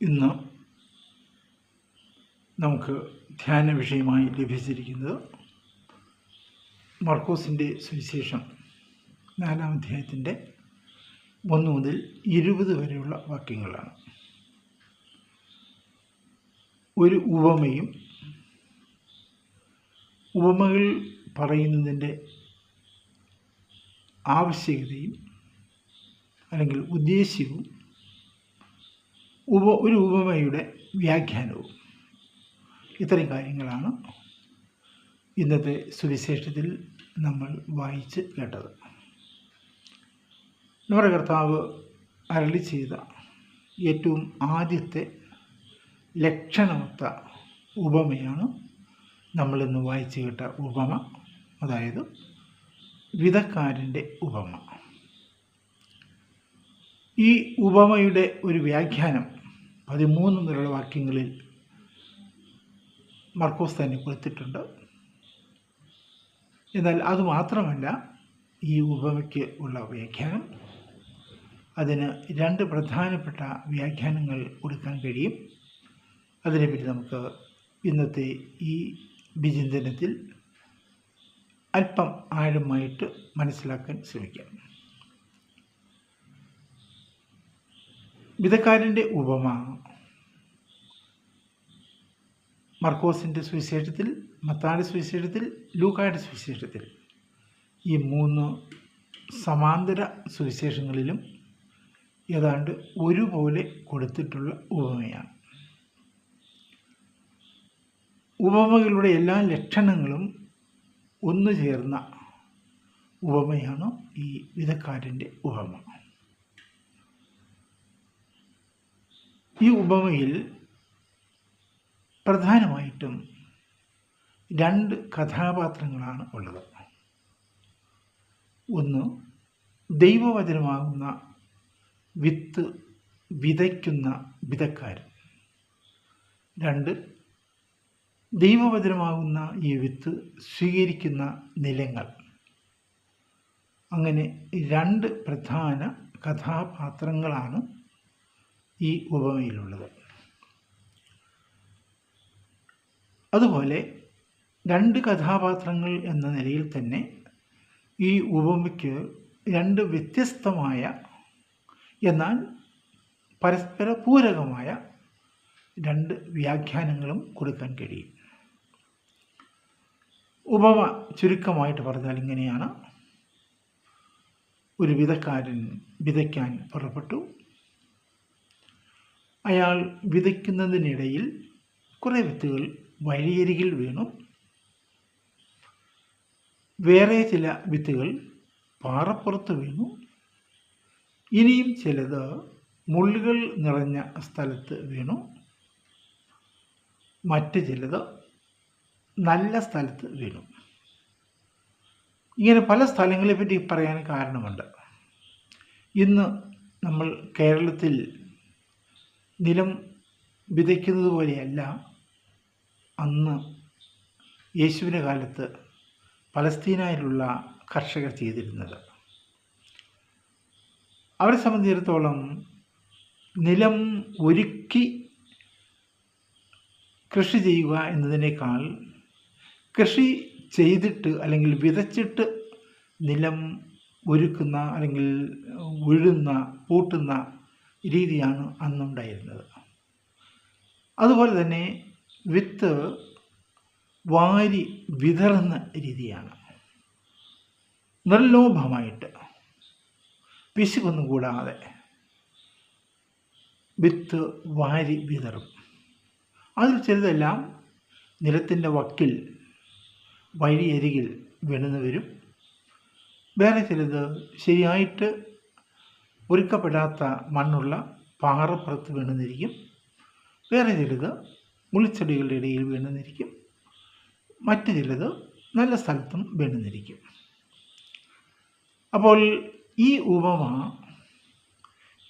ഇന്ന് നമുക്ക് ധ്യാന വിഷയമായി ലഭിച്ചിരിക്കുന്നത് മർക്കോസിൻ്റെ സുവിശേഷം 4-ാം അധ്യായത്തിൻ്റെ 1 മുതൽ 20 വരെയുള്ള വാക്യങ്ങളാണ്. ഒരു ഉപമയും ഉപമകൾ പറയുന്നതിൻ്റെ ആവശ്യകതയും അല്ലെങ്കിൽ ഉദ്ദേശ്യവും ഒരു ഉപമയുടെ വ്യാഖ്യാനവും, ഇത്തരം കാര്യങ്ങളാണ് ഇന്നത്തെ സുവിശേഷത്തിൽ നമ്മൾ വായിച്ച് കേട്ടത്. നമ്മുടെ കർത്താവ് അരുളി ചെയ്ത ഏറ്റവും ആദ്യത്തെ ലക്ഷണമൊത്ത ഉപമയാണ് നമ്മളിന്ന് വായിച്ചു കേട്ട ഉപമ, അതായത് വിതക്കാരൻ്റെ ഉപമ. ഈ ഉപമയുടെ ഒരു വ്യാഖ്യാനം 13 മുതലുള്ള വാക്യങ്ങളിൽ മർക്കോസ് തന്നെ കൊടുത്തിട്ടുണ്ട്. എന്നാൽ അതുമാത്രമല്ല, ഈ ഉപമയ്ക്ക് ഉള്ള വ്യാഖ്യാനം, അതിന് 2 പ്രധാനപ്പെട്ട വ്യാഖ്യാനങ്ങൾ കൊടുക്കാൻ കഴിയും. അതിനെപ്പറ്റി നമുക്ക് ഇന്നത്തെ ഈ വിചിന്തനത്തിൽ അല്പം ആഴമായിട്ട് മനസ്സിലാക്കാൻ ശ്രമിക്കാം. വിതക്കാരൻ്റെ ഉപമ മർക്കോസിൻ്റെ സുവിശേഷത്തിൽ, മത്തായിയുടെ സുവിശേഷത്തിൽ, ലൂക്കായുടെ സുവിശേഷത്തിൽ, ഈ 3 സമാന്തര സുവിശേഷങ്ങളിലും ഏതാണ്ട് ഒരുപോലെ കൊടുത്തിട്ടുള്ള ഉപമയാണ്. ഉപമകളുടെ എല്ലാ ലക്ഷണങ്ങളും ഒന്നു ചേർന്ന ഉപമയാണ് ഈ വിതക്കാരൻ്റെ ഉപമ. ഈ ഉപമയിൽ പ്രധാനമായിട്ടും 2 കഥാപാത്രങ്ങളാണ് ഉള്ളത്. ഒന്ന്, ദൈവവചനമാകുന്ന വിത്ത് വിതയ്ക്കുന്ന വിതക്കാരൻ. 2, ദൈവവചനമാകുന്ന ഈ വിത്ത് സ്വീകരിക്കുന്ന നിലങ്ങൾ. അങ്ങനെ 2 പ്രധാന കഥാപാത്രങ്ങളാണ് ഈ ഉപമയിലുള്ളത്. അതുപോലെ 2 കഥാപാത്രങ്ങൾ എന്ന നിലയിൽ തന്നെ ഈ ഉപമയ്ക്ക് 2 വ്യത്യസ്തമായ എന്നാൽ പരസ്പര പൂരകമായ 2 വ്യാഖ്യാനങ്ങളും കൊടുക്കാൻ കഴിയും. ഉപമ ചുരുക്കമായിട്ട് പറഞ്ഞാൽ ഇങ്ങനെയാണ്: ഒരു വിതക്കാരൻ വിതയ്ക്കാൻ പുറപ്പെട്ടു. അയാൾ വിതയ്ക്കുന്നതിനിടയിൽ കുറേ വിത്തുകൾ വഴിയരികിൽ വീണു. വേറെ ചില വിത്തുകൾ പാറപ്പുറത്ത് വീണു. ഇനിയും ചിലത് മുള്ളുകൾ നിറഞ്ഞ സ്ഥലത്ത് വീണു. മറ്റ് ചിലത് നല്ല സ്ഥലത്ത് വീണു. ഇങ്ങനെ പല സ്ഥലങ്ങളെ പറ്റി പറയാൻ കാരണമുണ്ട്. ഇന്ന് നമ്മൾ കേരളത്തിൽ നിലം വിതയ്ക്കുന്നത് പോലെയല്ല അന്ന് യേശുവിൻ്റെ കാലത്ത് പലസ്തീനയിലുള്ള കർഷകർ ചെയ്തിരുന്നത്. അവരെ സംബന്ധിച്ചിടത്തോളം നിലം ഒരുക്കി കൃഷി ചെയ്യുക എന്നതിനേക്കാൾ കൃഷി ചെയ്തിട്ട് അല്ലെങ്കിൽ വിതച്ചിട്ട് നിലം ഒരുക്കുന്ന അല്ലെങ്കിൽ ഉഴുന്ന പൂട്ടുന്ന രീതിയാണ് അന്നുണ്ടായിരുന്നത്. അതുപോലെ തന്നെ വിത്ത് വാരി വിതറുന്ന രീതിയാണ്. നിർലോഭമായിട്ട് പിശുക്കൊന്നും കൂടാതെ വിത്ത് വാരി വിതറും. അതിൽ ചിലതെല്ലാം നിലത്തിൻ്റെ വക്കിൽ വഴിയരികിൽ വീണെന്ന് വരും. വേറെ ചിലത് ശരിയായിട്ട് ഒരുക്കപ്പെടാത്ത മണ്ണുള്ള പാറപ്പുറത്ത് വീണെന്നിരിക്കും. വേറെ ചിലത് മുൾച്ചെടികളുടെ ഇടയിൽ വീണെന്നിരിക്കും. മറ്റ് ചിലത് നല്ല സ്ഥലത്തും വീണെന്നിരിക്കും. അപ്പോൾ ഈ ഉപമ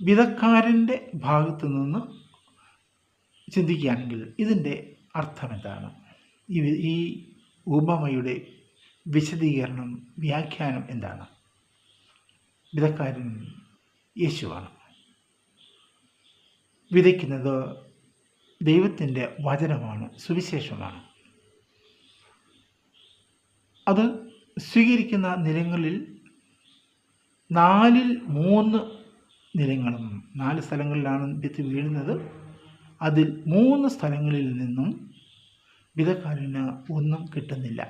വിതക്കാരൻ്റെ ഭാഗത്തു നിന്ന് ചിന്തിക്കുകയാണെങ്കിൽ ഇതിൻ്റെ അർത്ഥം എന്താണ്? ഈ ഉപമയുടെ വിശദീകരണം, വ്യാഖ്യാനം എന്താണ്? വിതക്കാരൻ യേശുവാണ്. വിതയ്ക്കുന്നത് ദൈവത്തിൻ്റെ വചനമാണ്, സുവിശേഷമാണ്. അത് സ്വീകരിക്കുന്ന നിലങ്ങളിൽ 3 നിലങ്ങളും 4 സ്ഥലങ്ങളിലാണ് വിത്ത് വീഴുന്നത്. അതിൽ 3 സ്ഥലങ്ങളിൽ നിന്നും വിതക്കാരന് ഒന്നും കിട്ടുന്നില്ല.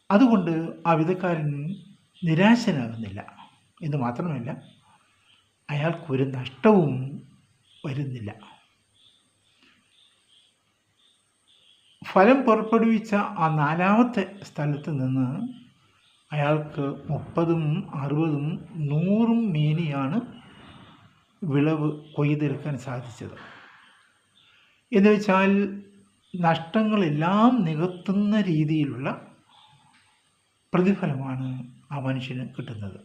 അതുകൊണ്ട് ആ വിതക്കാരൻ നിരാശനാകുന്നില്ല. എന്ന് മാത്രമല്ല, അയാൾക്കൊരു നഷ്ടവും വരുന്നില്ല. ഫലം പുറപ്പെടുവിച്ച ആ 4ാമത്തെ സ്ഥലത്ത് നിന്ന് അയാൾക്ക് 30ഉം 60ഉം 100ഉം മേനിയാണ് വിളവ് കൊയ്തെടുക്കാൻ സാധിച്ചത്. എന്ന് വെച്ചാൽ നഷ്ടങ്ങളെല്ലാം നികത്തുന്ന രീതിയിലുള്ള പ്രതിഫലമാണ് ആ മനുഷ്യന് കിട്ടുന്നത്.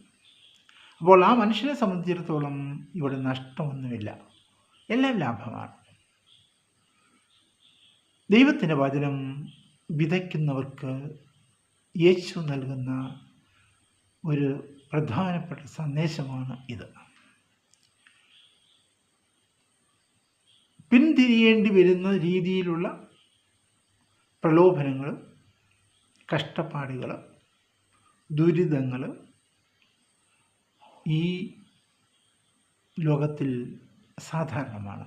അപ്പോൾ ആ മനുഷ്യനെ സംബന്ധിച്ചിടത്തോളം ഇവിടെ നഷ്ടമൊന്നുമില്ല, എല്ലാം ലാഭമാണ്. ദൈവത്തിൻ്റെ വചനം വിതയ്ക്കുന്നവർക്ക് യേശു നൽകുന്ന ഒരു പ്രധാനപ്പെട്ട സന്ദേശമാണ് ഇത്. പിന്തിരിയേണ്ടി വരുന്ന രീതിയിലുള്ള പ്രലോഭനങ്ങൾ, കഷ്ടപ്പാടുകൾ, ദുരിതങ്ങൾ ഈ ലോകത്തിൽ സാധാരണമാണ്.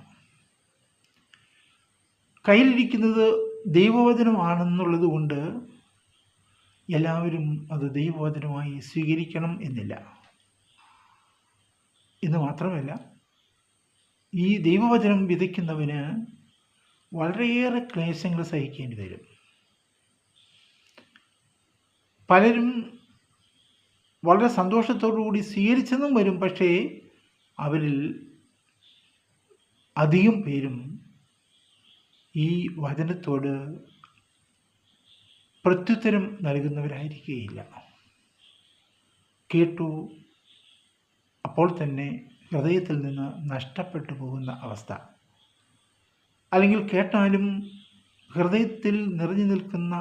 കയ്യിലിരിക്കുന്നത് ദൈവവചനമാണെന്നുള്ളത് കൊണ്ട് എല്ലാവരും അത് ദൈവവചനമായി സ്വീകരിക്കണം എന്നില്ല. എന്ന് മാത്രമല്ല, ഈ ദൈവവചനം വിതയ്ക്കുന്നവന് വളരെയേറെ ക്ലേശങ്ങൾ സഹിക്കേണ്ടി വരും. പലരും വളരെ സന്തോഷത്തോടുകൂടി സ്വീകരിച്ചെന്നും വരും. പക്ഷേ അവരിൽ അധികം പേരും ഈ വചനത്തോട് പ്രത്യുത്തരം നൽകുന്നവരായിരിക്കുകയില്ല. കേട്ടു, അപ്പോൾ തന്നെ ഹൃദയത്തിൽ നിന്ന് നഷ്ടപ്പെട്ടു പോകുന്ന അവസ്ഥ, അല്ലെങ്കിൽ കേട്ടാലും ഹൃദയത്തിൽ നിറഞ്ഞു നിൽക്കുന്ന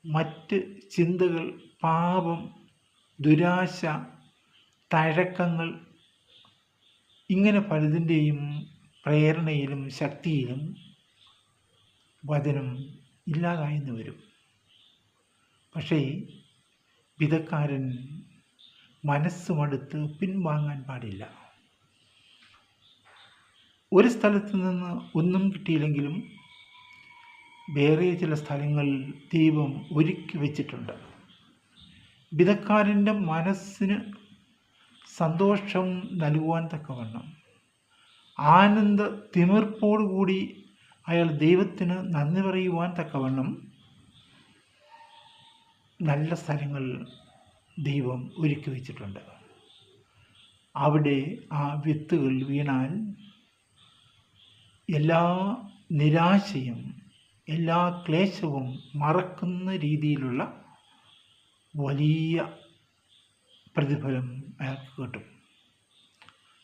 മറ്റ് ചിന്തകൾ, പാപം, ദുരാശ, തഴക്കങ്ങൾ, ഇങ്ങനെ പലതിൻ്റെയും പ്രേരണയിലും ശക്തിയിലും വചനം ഇല്ലാതായെന്ന് വരും. പക്ഷേ വിതക്കാരൻ മനസ്സുമടുത്ത് പിൻവാങ്ങാൻ പാടില്ല. ഒരു സ്ഥലത്ത് നിന്ന് ഒന്നും കിട്ടിയില്ലെങ്കിലും വേറെ ചില സ്ഥലങ്ങളിൽ ദൈവം ഒരുക്കി വച്ചിട്ടുണ്ട്. വിതക്കാരൻ്റെ മനസ്സിന് സന്തോഷം നൽകുവാൻ തക്കവണ്ണം, ആനന്ദ തിമിർപ്പോടുകൂടി അയാൾ ദൈവത്തിന് നന്ദി പറയുവാൻ തക്കവണ്ണം നല്ല സ്ഥലങ്ങൾ ദൈവം ഒരുക്കി വച്ചിട്ടുണ്ട്. അവിടെ ആ വിത്തുകൾ വീണാൽ എല്ലാ നിരാശയും എല്ലാ ക്ലേശവും മറക്കുന്ന രീതിയിലുള്ള വലിയ പ്രതിഫലം അയാൾക്ക് കിട്ടും.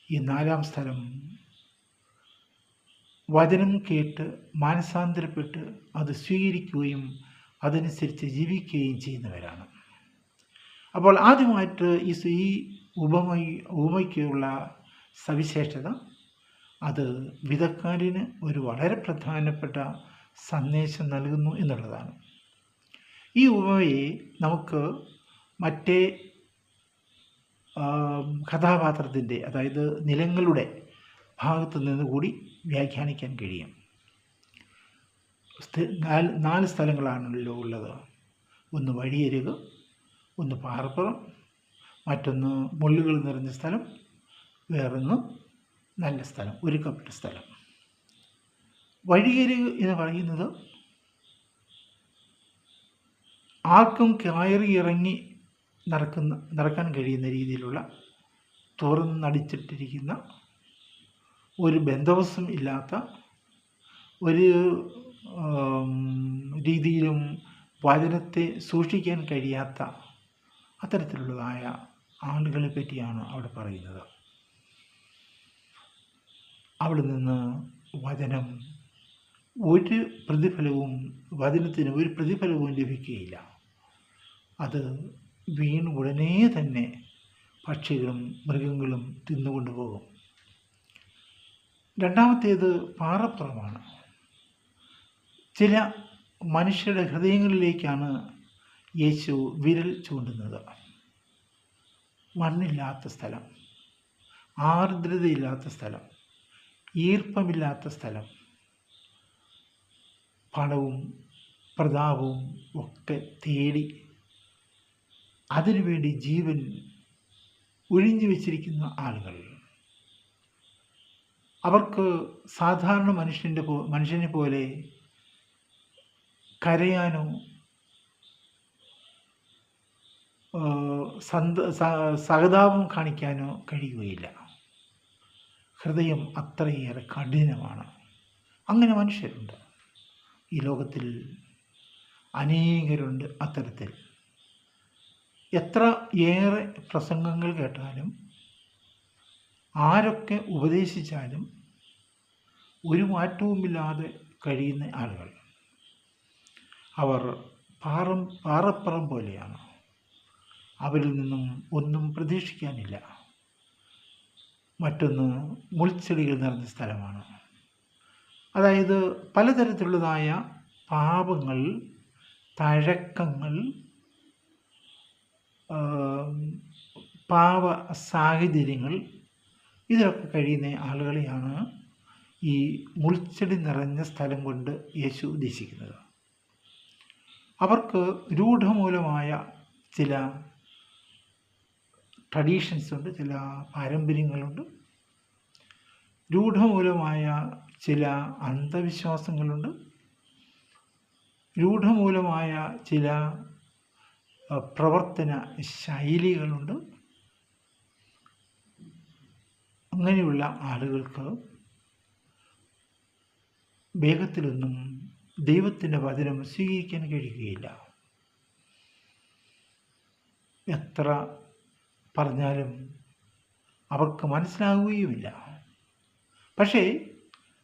ഈ 4ാം സ്ഥലം വചനം കേട്ട് മാനസാന്തരപ്പെട്ട് അത് സ്വീകരിക്കുകയും അതനുസരിച്ച് ജീവിക്കുകയും ചെയ്യുന്നവരാണ്. അപ്പോൾ ആദ്യമായിട്ട് ഈ ഉപമയ്ക്കുള്ള സവിശേഷത, അത് വിതക്കാരന് ഒരു വളരെ പ്രധാനപ്പെട്ട സന്ദേശം നൽകുന്നു എന്നുള്ളതാണ്. ഈ ഉപമയെ നമുക്ക് മറ്റേ കഥാപാത്രത്തിൻ്റെ, അതായത് നിലങ്ങളുടെ ഭാഗത്തു നിന്ന് കൂടി വ്യാഖ്യാനിക്കാൻ കഴിയും. 4 സ്ഥലങ്ങളാണല്ലോ ഉള്ളത്. ഒന്ന് വഴിയരിക്, ഒന്ന് പാറപ്പുറം, മറ്റൊന്ന് മുള്ളുകൾ നിറഞ്ഞ സ്ഥലം, വേറൊന്ന് നല്ല സ്ഥലം, ഒരുക്കപ്പെട്ട സ്ഥലം. വഴിയരിക് എന്ന് പറയുന്നത് ആർക്കും കയറി ഇറങ്ങി നടക്കാൻ കഴിയുന്ന രീതിയിലുള്ള തുറന്നടിച്ചിട്ടിരിക്കുന്ന, ഒരു ബന്ധവസം ഇല്ലാത്ത, ഒരു രീതിയിലും വചനത്തെ സൂക്ഷിക്കാൻ കഴിയാത്ത അത്തരത്തിലുള്ളതായ ആളുകളെ പറ്റിയാണ് അവിടെ പറയുന്നത്. അവിടെ നിന്ന് വചനം വചനത്തിന് ഒരു പ്രതിഫലവും ലഭിക്കുകയില്ല. അത് വീണ് ഉടനെ തന്നെ പക്ഷികളും മൃഗങ്ങളും തിന്നുകൊണ്ടുപോകും. രണ്ടാമത്തേത് പാറപ്പുറമാണ്. ചില മനുഷ്യരുടെ ഹൃദയങ്ങളിലേക്കാണ് യേശു വിരൽ ചൂണ്ടുന്നത്. മണ്ണില്ലാത്ത സ്ഥലം, ആർദ്രതയില്ലാത്ത സ്ഥലം, ഈർപ്പമില്ലാത്ത സ്ഥലം, പണവും പ്രതാപവും ഒക്കെ തേടി അതിനുവേണ്ടി ജീവൻ ഒഴിഞ്ഞു വച്ചിരിക്കുന്ന ആളുകൾ. അവർക്ക് സാധാരണ മനുഷ്യനെ പോലെ കരയാനോ സഹതാപം കാണിക്കാനോ കഴിയുകയില്ല. ഹൃദയം അത്രയേറെ കഠിനമാണ്. അങ്ങനെ മനുഷ്യരുണ്ട് ഈ ലോകത്തിൽ, അനേകരുണ്ട് അത്തരത്തിൽ. എത്ര ഏറെ പ്രസംഗങ്ങൾ കേട്ടാലും ആരൊക്കെ ഉപദേശിച്ചാലും ഒരു മാറ്റവുമില്ലാതെ കഴിയുന്ന ആളുകൾ. അവർ പാറപ്പുറം പോലെയാണ്. അവരിൽ നിന്നും ഒന്നും പ്രതീക്ഷിക്കാനില്ല. മറ്റൊന്ന് മുൾച്ചെടികൾ നിറഞ്ഞ സ്ഥലമാണ്. അതായത് പലതരത്തിലുള്ളതായ പാപങ്ങൾ, തഴക്കങ്ങൾ, പാപ സാഹചര്യങ്ങൾ, ഇതിലൊക്കെ കഴിയുന്ന ആളുകളെയാണ് ഈ മുൾച്ചെടി നിറഞ്ഞ സ്ഥലം കൊണ്ട് യേശു ഉദ്ദേശിക്കുന്നത്. അവർക്ക് രൂഢമൂലമായ ചില ട്രഡീഷൻസ് ഉണ്ട്, ചില പാരമ്പര്യങ്ങളുണ്ട്, രൂഢമൂലമായ ചില അന്ധവിശ്വാസങ്ങളുണ്ട്, രൂഢമൂലമായ ചില പ്രവർത്തന ശൈലികളുണ്ട്. അങ്ങനെയുള്ള ആളുകൾക്ക് വേഗത്തിലൊന്നും ദൈവത്തിൻ്റെ വചനം സ്വീകരിക്കാൻ കഴിയുകയില്ല. എത്ര പറഞ്ഞാലും അവർക്ക് മനസ്സിലാവുകയുമില്ല. പക്ഷേ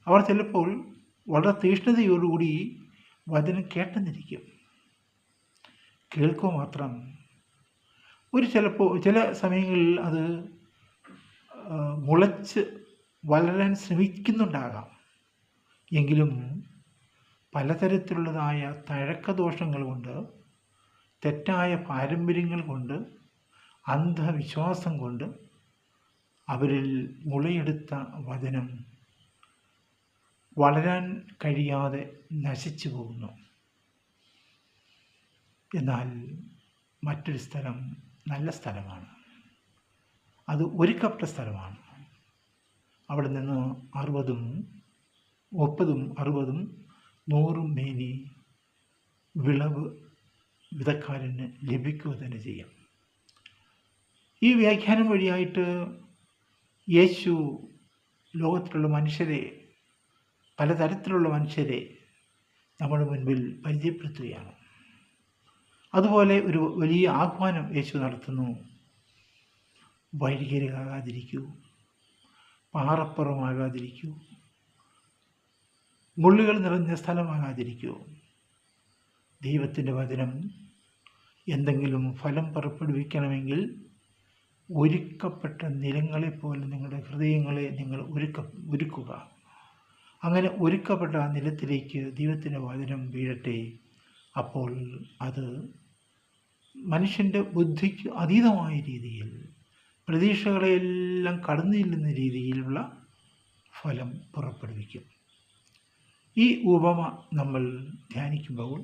അവർ ചിലപ്പോൾ വളരെ തീഷ്ണതയോടുകൂടി വചനം കേട്ടെന്നിരിക്കും. കേൾക്കുക മാത്രം. ചില സമയങ്ങളിൽ അത് മുളച്ച് വളരാൻ ശ്രമിക്കുന്നുണ്ടാകാം. എങ്കിലും പലതരത്തിലുള്ളതായ തഴക്കദോഷങ്ങൾ കൊണ്ട്, തെറ്റായ പാരമ്പര്യങ്ങൾ കൊണ്ട്, അന്ധവിശ്വാസം കൊണ്ട് അവരിൽ മുളയെടുത്ത വചനം വളരാൻ കഴിയാതെ നശിച്ചു പോകുന്നു. എന്നാൽ മറ്റൊരു സ്ഥലം നല്ല സ്ഥലമാണ്. അത് ഒരുക്കപ്പെട്ട സ്ഥലമാണ്. അവിടെ നിന്ന് 60, 30, 60, 100 മേനി വിളവ് വിതക്കാരന് ലഭിക്കുക തന്നെ ചെയ്യാം. ഈ വ്യാഖ്യാനം വഴിയായിട്ട് യേശു ലോകത്തിലുള്ള മനുഷ്യരെ, പലതരത്തിലുള്ള മനുഷ്യരെ നമ്മുടെ മുൻപിൽ പരിചയപ്പെടുത്തുകയാണ്. അതുപോലെ ഒരു വലിയ ആഹ്വാനം യേശു നടത്തുന്നു. വഴിയരികാകാതിരിക്കൂ, പാറപ്പുറമാകാതിരിക്കൂ, മുള്ളുകൾ നിറഞ്ഞ സ്ഥലമാകാതിരിക്കൂ. ദൈവത്തിൻ്റെ വചനം എന്തെങ്കിലും ഫലം പുറപ്പെടുവിക്കണമെങ്കിൽ ഒരുക്കപ്പെട്ട നിലങ്ങളെപ്പോലെ നിങ്ങളുടെ ഹൃദയങ്ങളെ നിങ്ങൾ ഒരുക്കുക. അങ്ങനെ ഒരുക്കപ്പെട്ട ആ നിലത്തിലേക്ക് ദൈവത്തിൻ്റെ വചനം വീഴട്ടെ. അപ്പോൾ അത് മനുഷ്യൻ്റെ ബുദ്ധിക്ക് അതീതമായ രീതിയിൽ, പ്രതീക്ഷകളെയെല്ലാം കടന്നു ചെല്ലുന്ന രീതിയിലുള്ള ഫലം പുറപ്പെടുവിക്കും. ഈ ഉപമ നമ്മൾ ധ്യാനിക്കുമ്പോൾ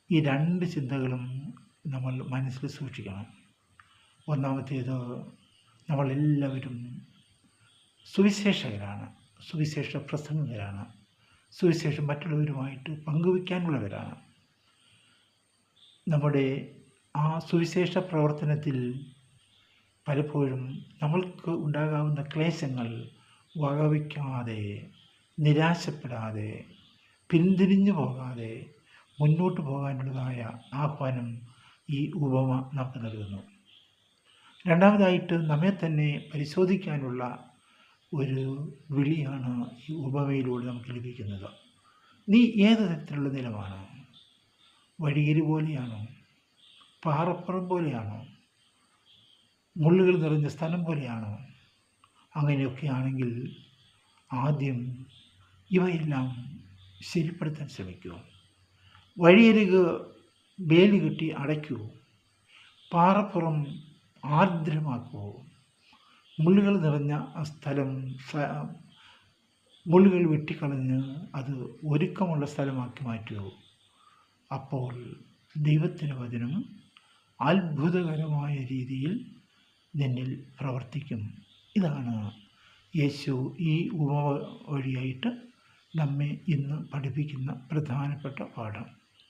ഈ 2 ചിന്തകളും നമ്മൾ മനസ്സിൽ സൂക്ഷിക്കണം. ഒന്നാമത്തേത്, നമ്മളെല്ലാവരും സുവിശേഷകരാണ്, സുവിശേഷ പ്രസംഗകരാണ്, സുവിശേഷം മറ്റുള്ളവരുമായിട്ട് പങ്കുവയ്ക്കാനുള്ളവരാണ്. നമ്മുടെ ആ സുവിശേഷ പ്രവർത്തനത്തിൽ പലപ്പോഴും നമ്മൾക്ക് ഉണ്ടാകാവുന്ന ക്ലേശങ്ങൾ വകവയ്ക്കാതെ, നിരാശപ്പെടാതെ, പിന്തിരിഞ്ഞു പോകാതെ മുന്നോട്ട് പോകാനുള്ളതായ ആഹ്വാനം ഈ ഉപമ നമുക്ക് നൽകുന്നു. രണ്ടാമതായിട്ട്, നമ്മെ തന്നെ പരിശോധിക്കാനുള്ള ഒരു വിളിയാണ് ഈ ഉപമയിലൂടെ നമുക്ക് ലഭിക്കുന്നത്. നീ ഏത് തരത്തിലുള്ള നിലമാണ്? വഴിയരി പോലെയാണോ? പാറപ്പുറം പോലെയാണോ? മുള്ളുകൾ നിറഞ്ഞ സ്ഥലം പോലെയാണോ? അങ്ങനെയൊക്കെ ആണെങ്കിൽ ആദ്യം ഇവയെല്ലാം ശരിപ്പെടുത്താൻ ശ്രമിക്കൂ. വഴിയരിക് വേലി കെട്ടി അടയ്ക്കൂ. പാറപ്പുറം ആർദ്രമാക്കൂ. മുള്ളുകൾ നിറഞ്ഞ ആ സ്ഥലം മുള്ളുകൾ വെട്ടിക്കളഞ്ഞ് അത് ഒരുക്കമുള്ള സ്ഥലമാക്കി മാറ്റൂ. അപ്പോൾ ദൈവത്തിൻ്റെ വചനം അത്ഭുതകരമായ രീതിയിൽ നിന്നിൽ പ്രവർത്തിക്കും. ഇതാണ് യേശു ഈ ഉപമ വഴിയായിട്ട് നമ്മെ ഇന്ന് പഠിപ്പിക്കുന്ന പ്രധാനപ്പെട്ട പാഠം.